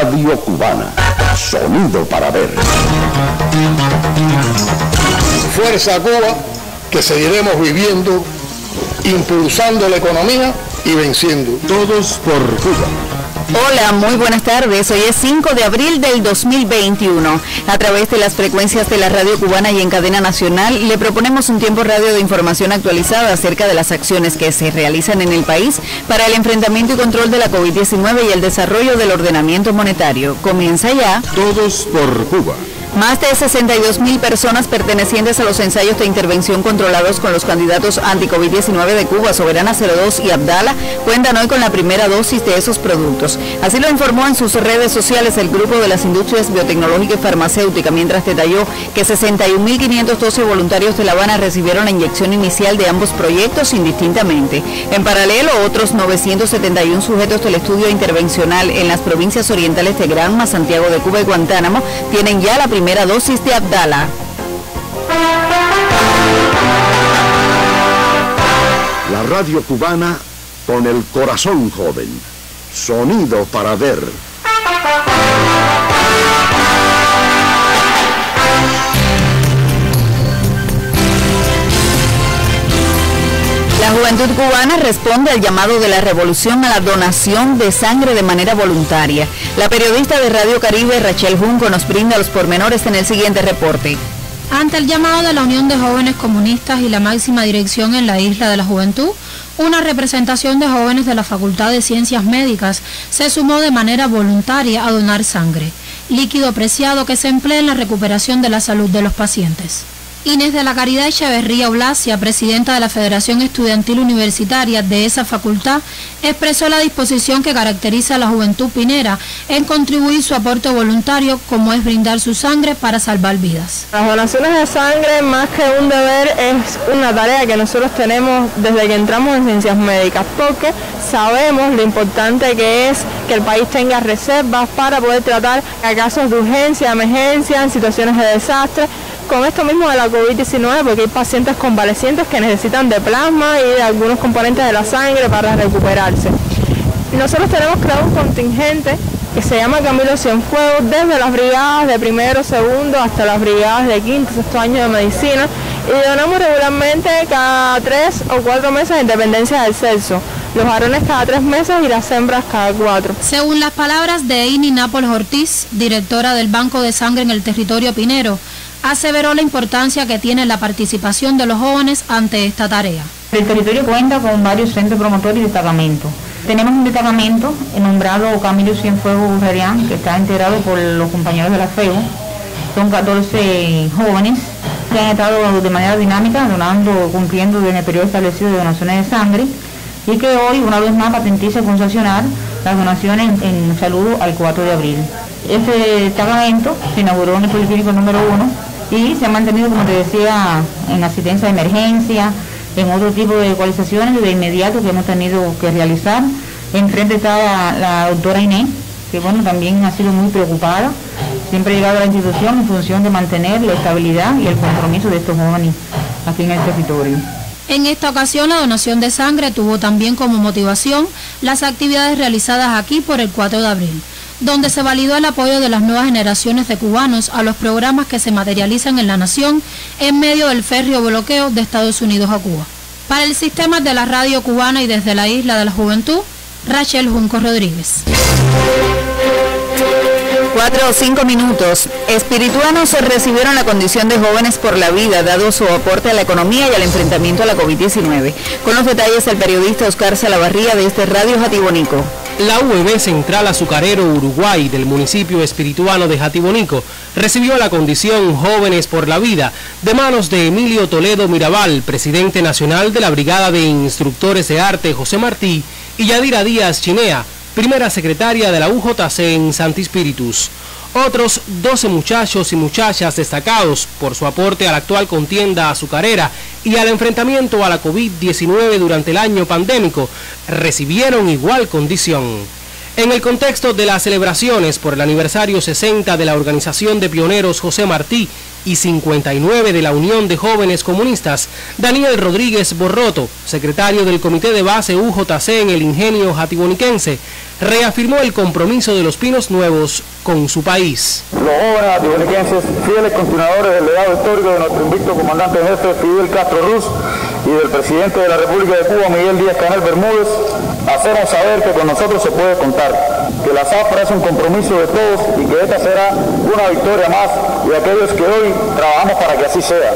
Radio Cubana. Sonido para ver. Fuerza Cuba, que seguiremos viviendo, impulsando la economía y venciendo. Todos por Cuba. Hola, muy buenas tardes. Hoy es 5 de abril del 2021. A través de las frecuencias de la Radio Cubana y en cadena nacional, le proponemos un tiempo radio de información actualizada acerca de las acciones que se realizan en el país para el enfrentamiento y control de la COVID-19 y el desarrollo del ordenamiento monetario. Comienza ya. Todos por Cuba. Más de 62.000 personas pertenecientes a los ensayos de intervención controlados con los candidatos anti-COVID-19 de Cuba, Soberana 02 y Abdala, cuentan hoy con la primera dosis de esos productos. Así lo informó en sus redes sociales el Grupo de las Industrias Biotecnológica y Farmacéutica, mientras detalló que 61.512 voluntarios de La Habana recibieron la inyección inicial de ambos proyectos indistintamente. En paralelo, otros 971 sujetos del estudio intervencional en las provincias orientales de Granma, Santiago de Cuba y Guantánamo tienen ya la primera dosis de Abdala. La Radio Cubana con el corazón joven. Sonido para ver. La juventud cubana responde al llamado de la revolución a la donación de sangre de manera voluntaria. La periodista de Radio Caribe, Rachel Junco, nos brinda los pormenores en el siguiente reporte. Ante el llamado de la Unión de Jóvenes Comunistas y la máxima dirección en la Isla de la Juventud, una representación de jóvenes de la Facultad de Ciencias Médicas se sumó de manera voluntaria a donar sangre, líquido preciado que se emplea en la recuperación de la salud de los pacientes. Inés de la Caridad Echeverría Oblacia, presidenta de la Federación Estudiantil Universitaria de esa facultad, expresó la disposición que caracteriza a la juventud pinera en contribuir su aporte voluntario, como es brindar su sangre para salvar vidas. Las donaciones de sangre, más que un deber, es una tarea que nosotros tenemos desde que entramos en Ciencias Médicas, porque sabemos lo importante que es que el país tenga reservas para poder tratar a casos de urgencia, emergencia, en situaciones de desastre, con esto mismo de la COVID-19, porque hay pacientes convalecientes que necesitan de plasma y de algunos componentes de la sangre para recuperarse. Nosotros tenemos creado un contingente que se llama Camilo Cienfuegos, desde las brigadas de primero, segundo, hasta las brigadas de quinto, sexto año de medicina, y donamos regularmente cada 3 o 4 meses en dependencia del sexo. Los varones cada 3 meses y las hembras cada 4. Según las palabras de Ini Nápoles Ortiz, directora del Banco de Sangre en el territorio pinero, aseveró la importancia que tiene la participación de los jóvenes ante esta tarea. El territorio cuenta con varios centros promotores y destacamentos. Tenemos un destacamento nombrado Camilo Cienfuegos Urrerián, que está integrado por los compañeros de la FEU. Son 14 jóvenes que han estado de manera dinámica cumpliendo en el periodo establecido de donaciones de sangre, y que hoy una vez más patentiza con sancionar las donaciones en saludo al 4 de abril. Este destacamento se inauguró en el Policlínico número 1 y se ha mantenido, como te decía, en asistencia de emergencia, en otro tipo de ecualizaciones de inmediato que hemos tenido que realizar. Enfrente está la doctora Inés, que bueno, también ha sido muy preocupada, siempre ha llegado a la institución en función de mantener la estabilidad y el compromiso de estos jóvenes aquí en el territorio. En esta ocasión, la donación de sangre tuvo también como motivación las actividades realizadas aquí por el 4 de abril, donde se validó el apoyo de las nuevas generaciones de cubanos a los programas que se materializan en la nación en medio del férreo bloqueo de Estados Unidos a Cuba. Para el sistema de la Radio Cubana y desde la Isla de la Juventud, Rachel Junco Rodríguez. 4 o 5 minutos. Espirituanos recibieron la condición de jóvenes por la vida, dado su aporte a la economía y al enfrentamiento a la COVID-19. Con los detalles, el periodista Oscar Salavarría desde Radio Jatibonico. La UEB Central Azucarero Uruguay del municipio espirituano de Jatibonico recibió la condición Jóvenes por la Vida de manos de Emilio Toledo Mirabal, presidente nacional de la Brigada de Instructores de Arte José Martí, y Yadira Díaz Chinea, primera secretaria de la UJC en Santi Spíritus. Otros 12 muchachos y muchachas destacados por su aporte a la actual contienda azucarera y al enfrentamiento a la COVID-19 durante el año pandémico recibieron igual condición. En el contexto de las celebraciones por el aniversario 60 de la Organización de Pioneros José Martí y 59 de la Unión de Jóvenes Comunistas, Daniel Rodríguez Borroto, secretario del Comité de Base UJC en el Ingenio Jatiboniquense, reafirmó el compromiso de los Pinos Nuevos con su país. Los jóvenes jatiboniquenses, fieles continuadores del legado histórico de nuestro invicto comandante en jefe Fidel Castro Ruz y del presidente de la República de Cuba, Miguel Díaz-Canel Bermúdez, hacemos saber que con nosotros se puede contar, que la zafra es un compromiso de todos y que esta será una victoria más de aquellos que hoy trabajamos para que así sea.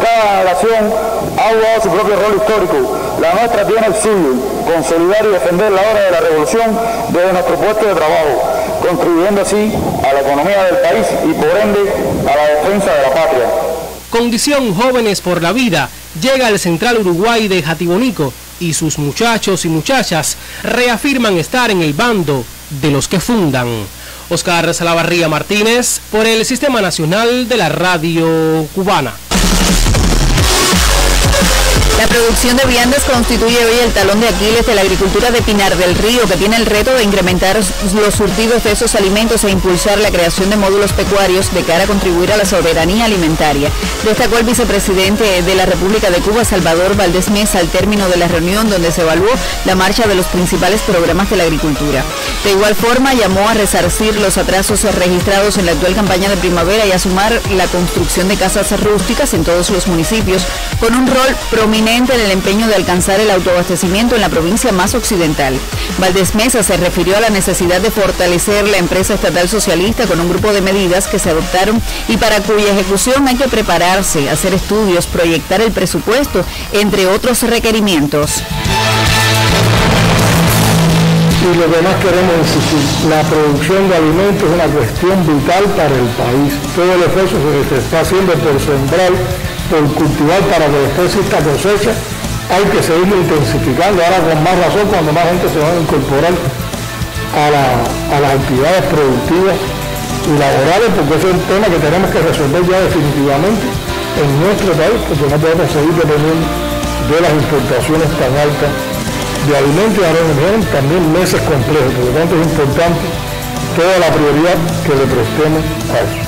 Cada generación ha jugado su propio rol histórico, la nuestra tiene el suyo, consolidar y defender la hora de la revolución desde nuestro puesto de trabajo, contribuyendo así a la economía del país y por ende a la defensa de la patria. Condición Jóvenes por la Vida llega al Central Uruguay de Jatibonico y sus muchachos y muchachas reafirman estar en el bando de los que fundan. Oscar Salavarría Martínez, por el Sistema Nacional de la Radio Cubana. La producción de viandas constituye hoy el talón de Aquiles de la agricultura de Pinar del Río, que tiene el reto de incrementar los surtidos de esos alimentos e impulsar la creación de módulos pecuarios de cara a contribuir a la soberanía alimentaria. Destacó el vicepresidente de la República de Cuba, Salvador Valdés Mesa, al término de la reunión donde se evaluó la marcha de los principales programas de la agricultura. De igual forma, llamó a resarcir los atrasos registrados en la actual campaña de primavera y a sumar la construcción de casas rústicas en todos los municipios, con un rol prominente en el empeño de alcanzar el autoabastecimiento en la provincia más occidental. Valdés Mesa se refirió a la necesidad de fortalecer la empresa estatal socialista con un grupo de medidas que se adoptaron y para cuya ejecución hay que prepararse, hacer estudios, proyectar el presupuesto, entre otros requerimientos. Y lo que más queremos insistir, la producción de alimentos es una cuestión vital para el país. Todo el esfuerzo que se está haciendo por sembrar, por cultivar para que después exista cosecha, hay que seguirlo intensificando, ahora con más razón cuando más gente se va a incorporar a las actividades productivas y laborales, porque ese es un tema que tenemos que resolver ya definitivamente en nuestro país, porque no podemos seguir dependiendo de las importaciones tan altas de alimentos y ahora también meses complejos. Por lo tanto es importante toda la prioridad que le prestemos a eso.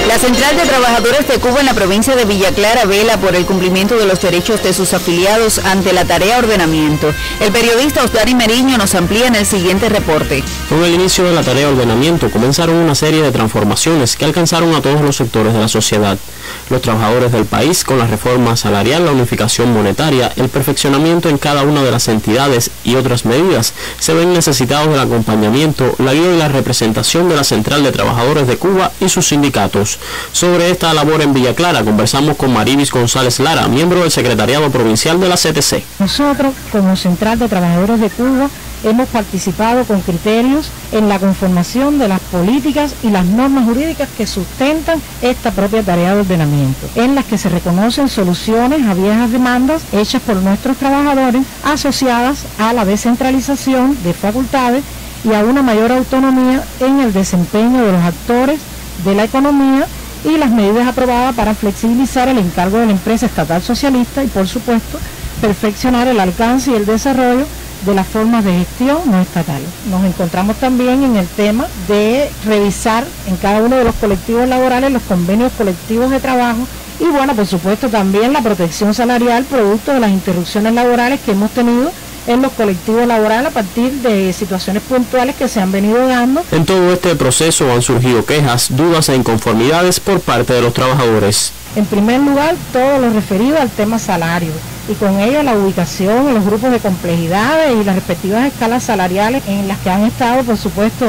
La Central de Trabajadores de Cuba en la provincia de Villa Clara vela por el cumplimiento de los derechos de sus afiliados ante la tarea ordenamiento. El periodista Osdari Meriño nos amplía en el siguiente reporte. Con el inicio de la tarea ordenamiento comenzaron una serie de transformaciones que alcanzaron a todos los sectores de la sociedad. Los trabajadores del país, con la reforma salarial, la unificación monetaria, el perfeccionamiento en cada una de las entidades y otras medidas, se ven necesitados del acompañamiento, la guía y la representación de la Central de Trabajadores de Cuba y sus sindicatos. Sobre esta labor en Villa Clara conversamos con Marivis González Lara, miembro del Secretariado Provincial de la CTC. Nosotros, como Central de Trabajadores de Cuba, hemos participado con criterios en la conformación de las políticas y las normas jurídicas que sustentan esta propia tarea de ordenamiento, en las que se reconocen soluciones a viejas demandas hechas por nuestros trabajadores asociadas a la descentralización de facultades y a una mayor autonomía en el desempeño de los actores de la economía y las medidas aprobadas para flexibilizar el encargo de la empresa estatal socialista y, por supuesto, perfeccionar el alcance y el desarrollo de las formas de gestión no estatales. Nos encontramos también en el tema de revisar en cada uno de los colectivos laborales los convenios colectivos de trabajo y, bueno, por supuesto también la protección salarial producto de las interrupciones laborales que hemos tenido en los colectivos laborales a partir de situaciones puntuales que se han venido dando. En todo este proceso han surgido quejas, dudas e inconformidades por parte de los trabajadores. En primer lugar, todo lo referido al tema salario y con ello la ubicación en los grupos de complejidades y las respectivas escalas salariales en las que han estado, por supuesto,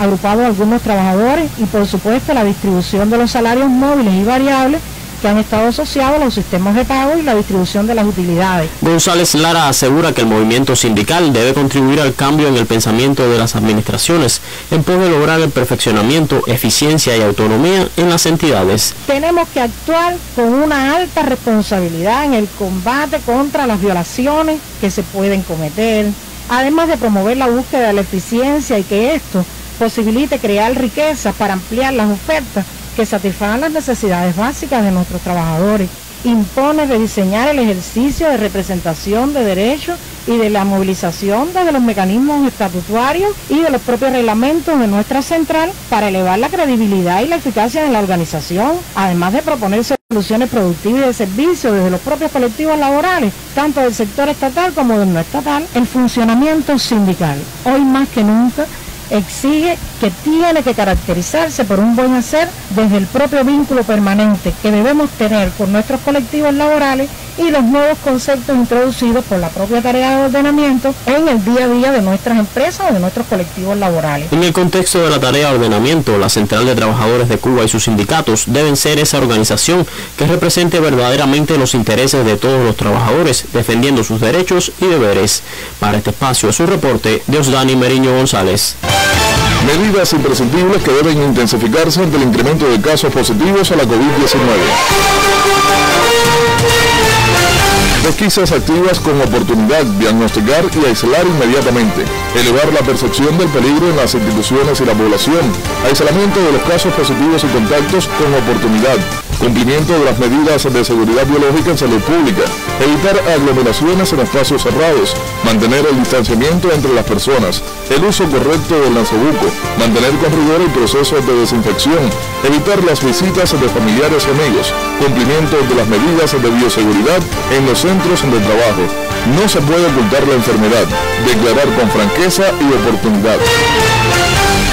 agrupados algunos trabajadores y, por supuesto, la distribución de los salarios móviles y variables que han estado asociados a los sistemas de pago y la distribución de las utilidades. González Lara asegura que el movimiento sindical debe contribuir al cambio en el pensamiento de las administraciones en pos de lograr el perfeccionamiento, eficiencia y autonomía en las entidades. Tenemos que actuar con una alta responsabilidad en el combate contra las violaciones que se pueden cometer, además de promover la búsqueda de la eficiencia y que esto posibilite crear riqueza para ampliar las ofertas que satisfagan las necesidades básicas de nuestros trabajadores. Impone rediseñar el ejercicio de representación de derechos y de la movilización de los mecanismos estatutarios y de los propios reglamentos de nuestra central para elevar la credibilidad y la eficacia de la organización, además de proponer soluciones productivas y de servicio desde los propios colectivos laborales, tanto del sector estatal como del no estatal. El funcionamiento sindical, hoy más que nunca, exige que tiene que caracterizarse por un buen hacer desde el propio vínculo permanente que debemos tener con nuestros colectivos laborales y los nuevos conceptos introducidos por la propia tarea de ordenamiento en el día a día de nuestras empresas o de nuestros colectivos laborales. En el contexto de la tarea de ordenamiento, la Central de Trabajadores de Cuba y sus sindicatos deben ser esa organización que represente verdaderamente los intereses de todos los trabajadores, defendiendo sus derechos y deberes. Para este espacio, su reporte, Diosdani Meriño González. Medidas imprescindibles que deben intensificarse ante el incremento de casos positivos a la COVID-19. Pesquisas activas con oportunidad, diagnosticar y aislar inmediatamente, elevar la percepción del peligro en las instituciones y la población, aislamiento de los casos positivos y contactos con oportunidad, cumplimiento de las medidas de seguridad biológica en salud pública, evitar aglomeraciones en espacios cerrados, mantener el distanciamiento entre las personas, el uso correcto del lanzabuco, mantener con rigor el proceso de desinfección, evitar las visitas de familiares y amigos, cumplimiento de las medidas de bioseguridad en los centros de trabajo. No se puede ocultar la enfermedad, declarar con franqueza y oportunidad.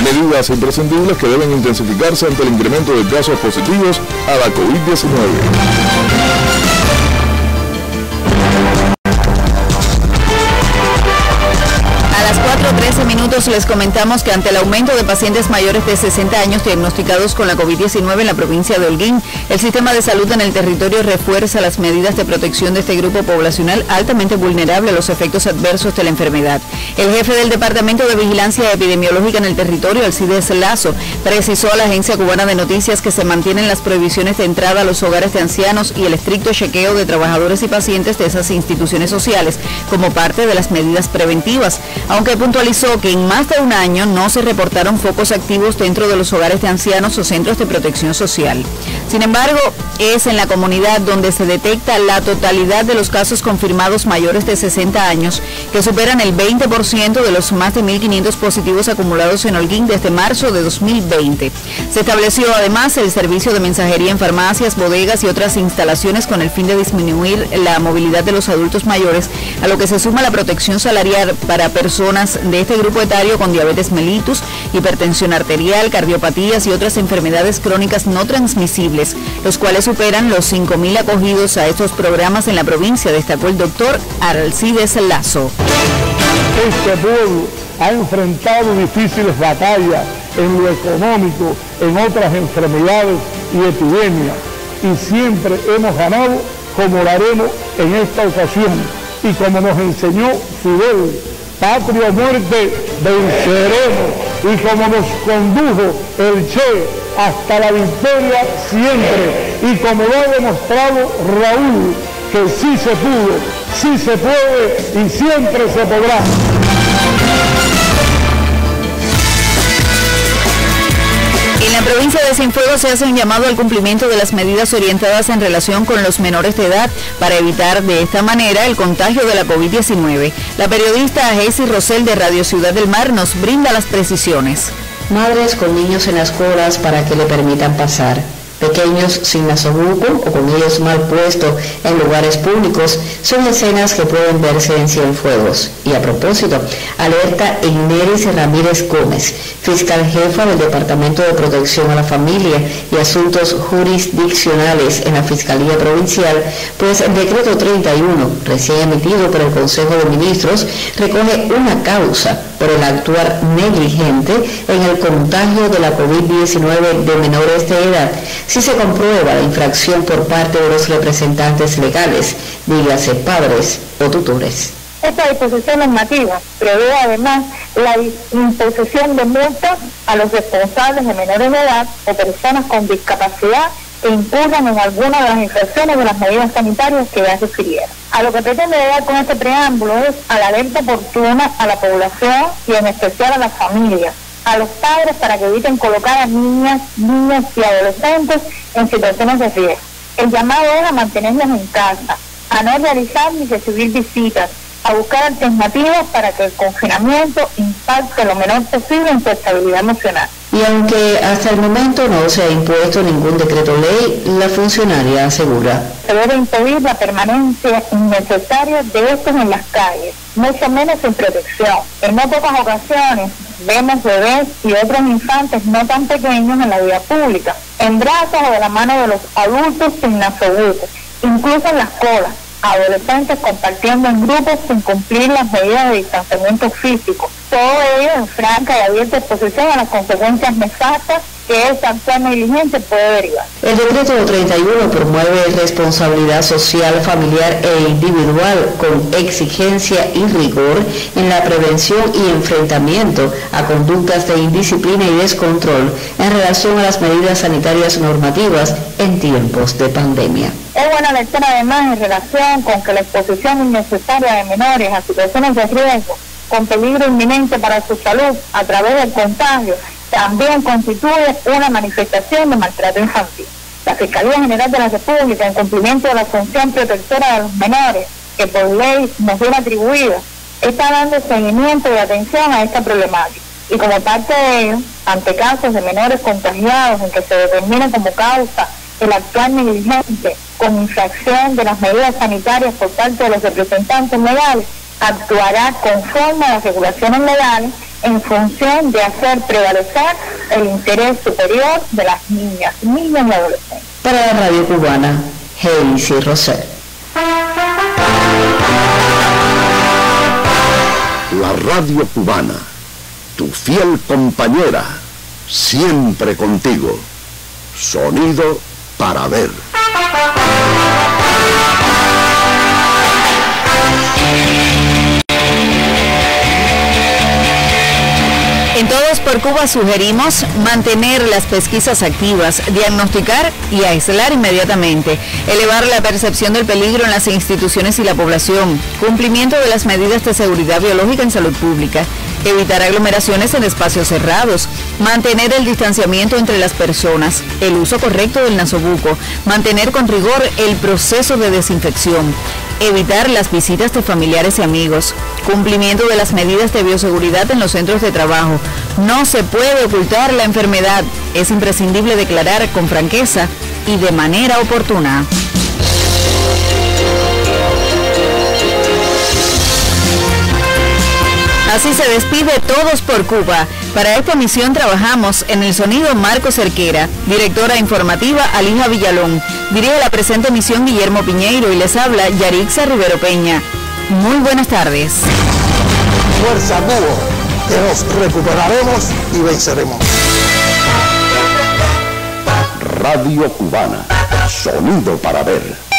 Medidas imprescindibles que deben intensificarse ante el incremento de casos positivos a la COVID-19. A las 4:13 les comentamos que ante el aumento de pacientes mayores de 60 años diagnosticados con la COVID-19 en la provincia de Holguín, el sistema de salud en el territorio refuerza las medidas de protección de este grupo poblacional altamente vulnerable a los efectos adversos de la enfermedad. El jefe del Departamento de Vigilancia Epidemiológica en el territorio, Alcides Lazo, precisó a la Agencia Cubana de Noticias que se mantienen las prohibiciones de entrada a los hogares de ancianos y el estricto chequeo de trabajadores y pacientes de esas instituciones sociales como parte de las medidas preventivas, aunque puntualizó que en más de un año no se reportaron focos activos dentro de los hogares de ancianos o centros de protección social. Sin embargo, es en la comunidad donde se detecta la totalidad de los casos confirmados mayores de 60 años, que superan el 20% de los más de 1.500 positivos acumulados en Holguín desde marzo de 2020. Se estableció además el servicio de mensajería en farmacias, bodegas y otras instalaciones con el fin de disminuir la movilidad de los adultos mayores, a lo que se suma la protección salarial para personas de este grupo etario con diabetes mellitus, hipertensión arterial, cardiopatías y otras enfermedades crónicas no transmisibles, los cuales superan los 5.000 acogidos a estos programas en la provincia, destacó el doctor Alcides Lazo. Este pueblo ha enfrentado difíciles batallas en lo económico, en otras enfermedades y epidemias, y siempre hemos ganado como lo haremos en esta ocasión. Y como nos enseñó Fidel, patria o muerte, venceremos. Y como nos condujo el Che hasta la victoria siempre. Y como lo ha demostrado Raúl, que sí se pudo, sí se puede y siempre se podrá. En la provincia de Cienfuegos se hace un llamado al cumplimiento de las medidas orientadas en relación con los menores de edad para evitar de esta manera el contagio de la COVID-19. La periodista Jessy Rosell de Radio Ciudad del Mar nos brinda las precisiones. Madres con niños en las colas para que le permitan pasar. Pequeños sin nasobuco o con ellos mal puestos en lugares públicos son escenas que pueden verse en Cienfuegos. Y a propósito, alerta Ineris Ramírez Gómez, fiscal jefa del Departamento de Protección a la Familia y Asuntos Jurisdiccionales en la Fiscalía Provincial, pues el decreto 31, recién emitido por el Consejo de Ministros, recoge una causa por el actuar negligente en el contagio de la COVID-19 de menores de edad, si se comprueba la infracción por parte de los representantes legales, dígase padres o tutores. Esta disposición normativa prevé además la imposición de multas a los responsables de menores de edad o personas con discapacidad que incurran en alguna de las infracciones de las medidas sanitarias que ya refirieron. A lo que pretende llegar con este preámbulo es a la alerta oportuna a la población y en especial a las familias, a los padres para que eviten colocar a niñas y adolescentes en situaciones de riesgo. El llamado es a mantenerlos en casa, a no realizar ni recibir visitas, a buscar alternativas para que el confinamiento impacte lo menor posible en su estabilidad emocional. Y aunque hasta el momento no se ha impuesto ningún decreto ley, la funcionaria asegura: se debe impedir la permanencia innecesaria de estos en las calles, mucho menos sin protección. En no pocas ocasiones vemos bebés y otros infantes no tan pequeños en la vía pública, en brazos o de la mano de los adultos sin nasobuco, incluso en las colas, adolescentes compartiendo en grupos sin cumplir las medidas de distanciamiento físico. Todo ello en franca y abierta exposición a las consecuencias nefastas que esta actual negligencia puede derivar. El decreto 31 promueve responsabilidad social, familiar e individual con exigencia y rigor en la prevención y enfrentamiento a conductas de indisciplina y descontrol en relación a las medidas sanitarias normativas en tiempos de pandemia. Es buena lectura además en relación con que la exposición innecesaria de menores a situaciones de riesgo con peligro inminente para su salud a través del contagio también constituye una manifestación de maltrato infantil. La Fiscalía General de la República, en cumplimiento de la función protectora de los menores que por ley nos viene atribuida, está dando seguimiento y atención a esta problemática. Y como parte de ello, ante casos de menores contagiados en que se determine como causa el actual negligente con infracción de las medidas sanitarias por parte de los representantes legales, actuará conforme a las regulaciones legales en función de hacer prevalecer el interés superior de las niñas y adolescentes. Para la Radio Cubana, Heisy Rosel. La Radio Cubana, tu fiel compañera, siempre contigo. Sonido para ver. En Todos por Cuba sugerimos mantener las pesquisas activas, diagnosticar y aislar inmediatamente, elevar la percepción del peligro en las instituciones y la población, cumplimiento de las medidas de seguridad biológica en salud pública, evitar aglomeraciones en espacios cerrados, mantener el distanciamiento entre las personas, el uso correcto del nasobuco, mantener con rigor el proceso de desinfección, evitar las visitas de familiares y amigos, cumplimiento de las medidas de bioseguridad en los centros de trabajo. No se puede ocultar la enfermedad, es imprescindible declarar con franqueza y de manera oportuna. Así se despide Todos por Cuba. Para esta emisión trabajamos en el sonido Marco Cerquera, directora informativa Alija Villalón. Dirige la presente emisión Guillermo Piñeiro y les habla Yarixa Rivero Peña. Muy buenas tardes. Fuerza Cuba, que nos recuperaremos y venceremos. Radio Cubana, sonido para ver.